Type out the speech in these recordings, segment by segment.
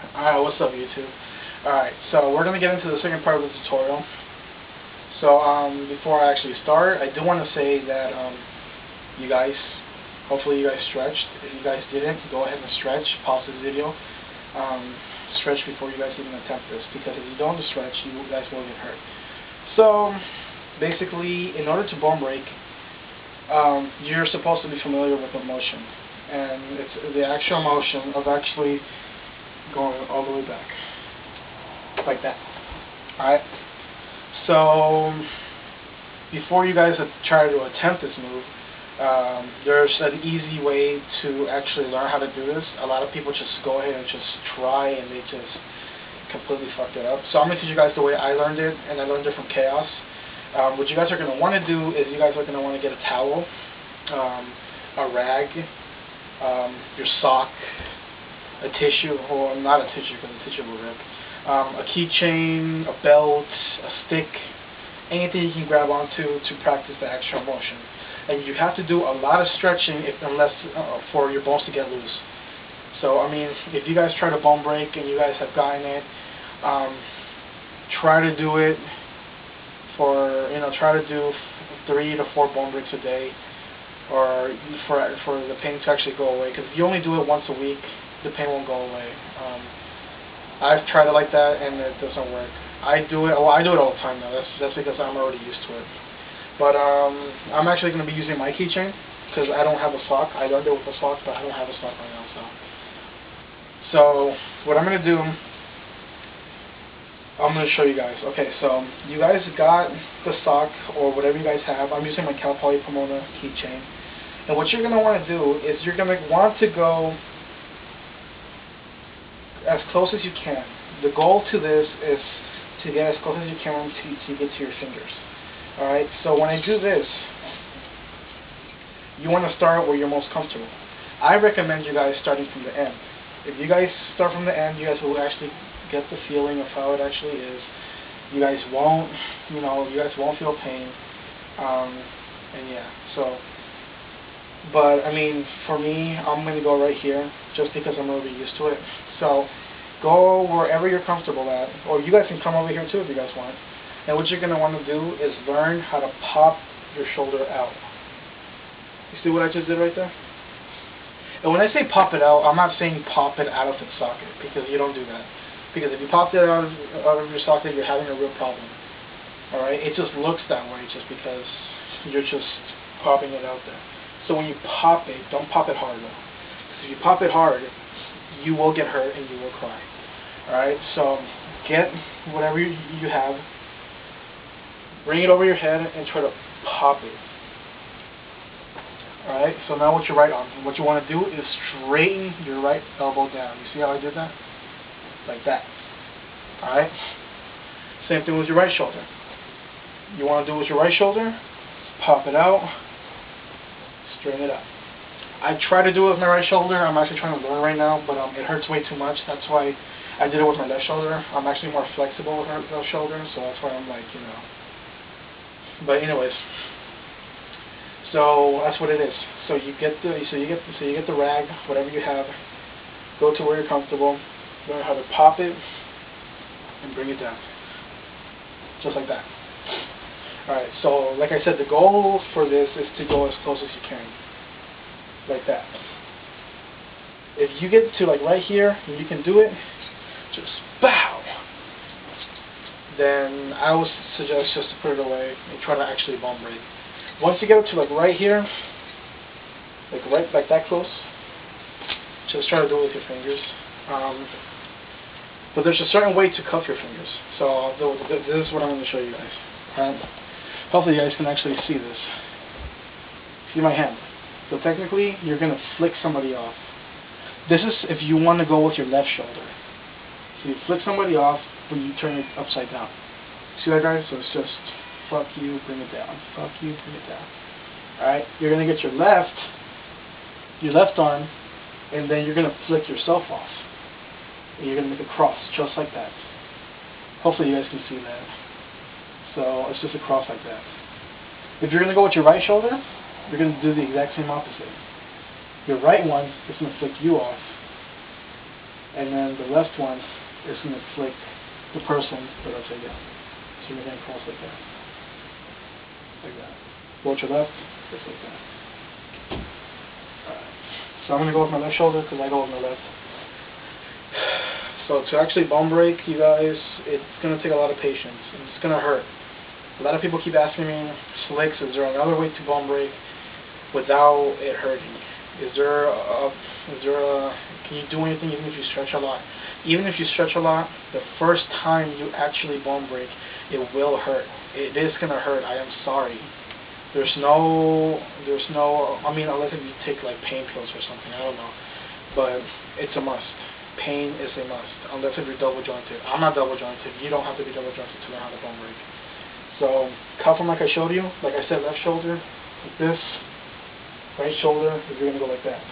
Alright, what's up YouTube? Alright, so we're going to get into the second part of the tutorial. So before I actually start, I do want to say that you guys, hopefully you guys stretched. If you guys didn't, go ahead and stretch, pause this video, stretch before you guys even attempt this, because if you don't stretch, you guys will get hurt. So basically, in order to bone break, you're supposed to be familiar with the motion, and it's the actual motion of actually going all the way back, like that. Alright? So, before you guys try to attempt this move, there's an easy way to actually learn how to do this. A lot of people just go ahead and just try, and they just completely fucked it up. So I'm going to teach you guys the way I learned it, and I learned it from chaos. What you guys are going to want to do is you guys are going to want to get a towel, a rag, your sock, a tissue, or not a tissue because the tissue will rip, a keychain, a belt, a stick, anything you can grab onto to practice the actual motion. And you have to do a lot of stretching unless for your bones to get loose. So I mean, if you guys try to bone break and you guys have gotten it, try to do it for, try to do 3 to 4 bone breaks a day, or for the pain to actually go away. Because if you only do it once a week, the pain won't go away. I've tried it like that and it doesn't work. I do it all the time now. That's because I'm already used to it. But I'm actually going to be using my keychain because I don't have a sock. I learned it with a sock, but I don't have a sock right now. So what I'm going to do, I'm going to show you guys. Okay, so you guys got the sock or whatever you guys have. I'm using my Cal Poly Pomona keychain. And what you're going to want to do is you're going to want to go as close as you can. The goal to this is to get as close as you can to get to your fingers. Alright, so when I do this, you want to start where you're most comfortable. I recommend you guys starting from the end. If you guys start from the end, you guys will actually get the feeling of how it actually is. You guys won't, you guys won't feel pain. And yeah, so. But I mean, for me, I'm going to go right here just because I'm already used to it. So go wherever you're comfortable at, or you guys can come over here too if you guys want. And what you're going to want to do is learn how to pop your shoulder out. You see what I just did right there? And when I say pop it out, I'm not saying pop it out of its socket, because you don't do that. Because if you pop it out of your socket, you're having a real problem. Alright? It just looks that way just because you're just popping it out there. So when you pop it, don't pop it hard though. Because if you pop it hard, you will get hurt and you will cry. Alright? So get whatever you have, bring it over your head and try to pop it. Alright? So now with your right arm, what you want to do is straighten your right elbow down. You see how I did that? Like that. Alright? Same thing with your right shoulder. You want to do with your right shoulder, pop it out, straighten it up. I try to do it with my right shoulder. I'm actually trying to learn right now, but it hurts way too much. That's why I did it with my left shoulder. I'm actually more flexible with my left shoulder, so that's why I'm like, But anyways, so that's what it is. So you get the rag, whatever you have. Go to where you're comfortable. Learn how to pop it and bring it down, just like that. All right. So like I said, the goal for this is to go as close as you can. Like that. If you get to like right here and you can do it, just bow. Then I would suggest just to put it away and try to actually bone break. Once you get up to like right here, like that close, just try to do it with your fingers. But there's a certain way to cuff your fingers. So this is what I'm going to show you guys. Hopefully you guys can actually see this. See my hand. So technically, you're going to flick somebody off. This is if you want to go with your left shoulder. So you flick somebody off when you turn it upside down. See that, guys? So it's just fuck you, bring it down. Fuck you, bring it down. Alright? You're going to get your left arm, and then you're going to flick yourself off. And you're going to make a cross, just like that. Hopefully you guys can see that. So it's just a cross like that. If you're going to go with your right shoulder, you're going to do the exact same opposite. Your right one is going to flick you off, and then the left one is going to flick the person but upside down. So you're going to cross like that. Like that. Go to your left, just like that. Alright. So I'm going to go with my left shoulder because I go with my left. So to actually bone break, you guys, it's going to take a lot of patience. And it's going to hurt. A lot of people keep asking me, Slicks, is there another way to bone break without it hurting? Can you do anything even if you stretch a lot? Even if you stretch a lot, the first time you actually bone break, it will hurt. It is going to hurt. I am sorry. There's no, I mean, unless if you take like pain pills or something, I don't know. But it's a must. Pain is a must, unless if you're double jointed. I'm not double jointed. You don't have to be double jointed to learn how to bone break. So, cuff them like I showed you. Like I said, left shoulder, like this. Right shoulder, you're going to go like that.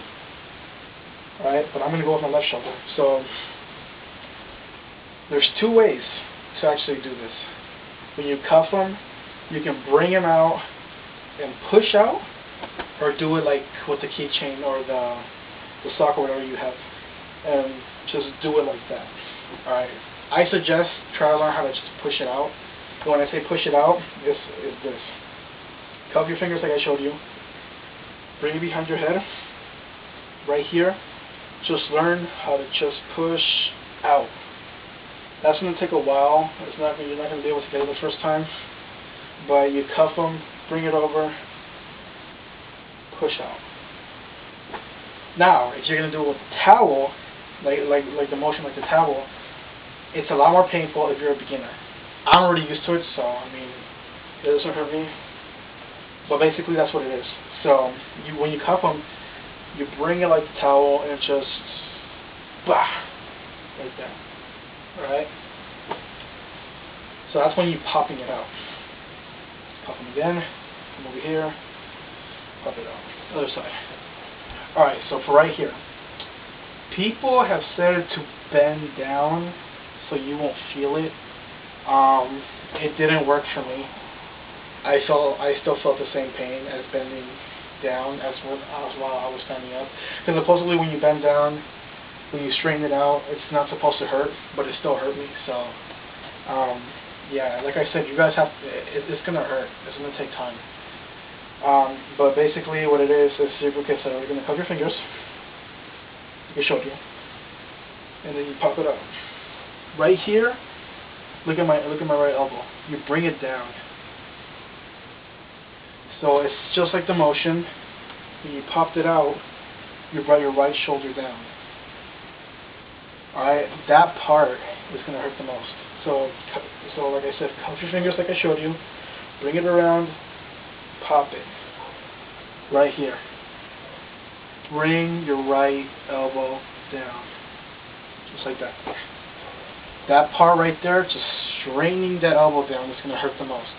Alright, but I'm going to go with my left shoulder. So, there's two ways to actually do this. When you cuff them, you can bring them out and push out, or do it like with the keychain or the sock or whatever you have, and just do it like that. Alright, I suggest try to learn how to just push it out. And when I say push it out, this is this. Cuff your fingers like I showed you. Bring it behind your head, right here. Just learn how to just push out. That's going to take a while. You're not going to be able to get it the first time. But you cuff them, bring it over, push out. Now, if you're going to do it with a towel, like the motion like the towel, it's a lot more painful if you're a beginner. I'm already used to it, so I mean, it doesn't hurt me. But basically, that's what it is. So when you cuff them, you bring it like the towel and just bah, like that. Alright? So that's when you're popping it out. Pop them again, come over here, pop it out. Other side. Alright, so for right here, people have said to bend down so you won't feel it. It didn't work for me. I still felt the same pain as bending down as while I was standing up. Because supposedly when you bend down, when you straighten it out, it's not supposed to hurt, but it still hurt me. So, yeah, like I said, you guys have it's gonna hurt. It's gonna take time. But basically, what it is you're gonna cuff your fingers, like I showed you, and then you pop it up. Right here, look at my right elbow. You bring it down. So it's just like the motion. When you popped it out, you brought your right shoulder down. Alright, that part is going to hurt the most. So like I said, cuff your fingers like I showed you. Bring it around, pop it. Right here. Bring your right elbow down. Just like that. That part right there, just straightening that elbow down is going to hurt the most.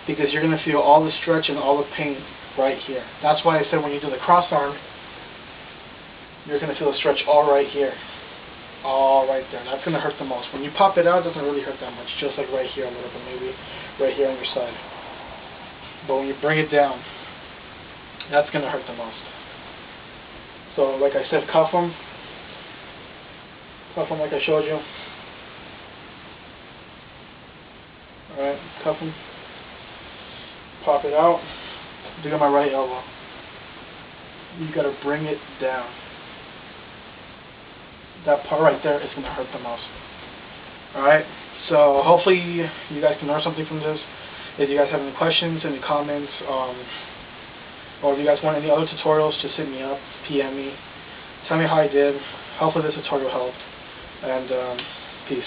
Because you're going to feel all the stretch and all the pain right here. That's why I said when you do the cross arm, you're going to feel the stretch all right here. All right there. That's going to hurt the most. When you pop it out, it doesn't really hurt that much. Just like right here a little bit, maybe right here on your side. But when you bring it down, that's going to hurt the most. So like I said, cuff them. Cuff them like I showed you. Alright, cuff them. Pop it out. Look at my right elbow. You got to bring it down. That part right there is going to hurt the most. Alright, so hopefully you guys can learn something from this. If you guys have any questions, any comments, or if you guys want any other tutorials, just hit me up, PM me, tell me how I did. Hopefully this tutorial helped, and peace.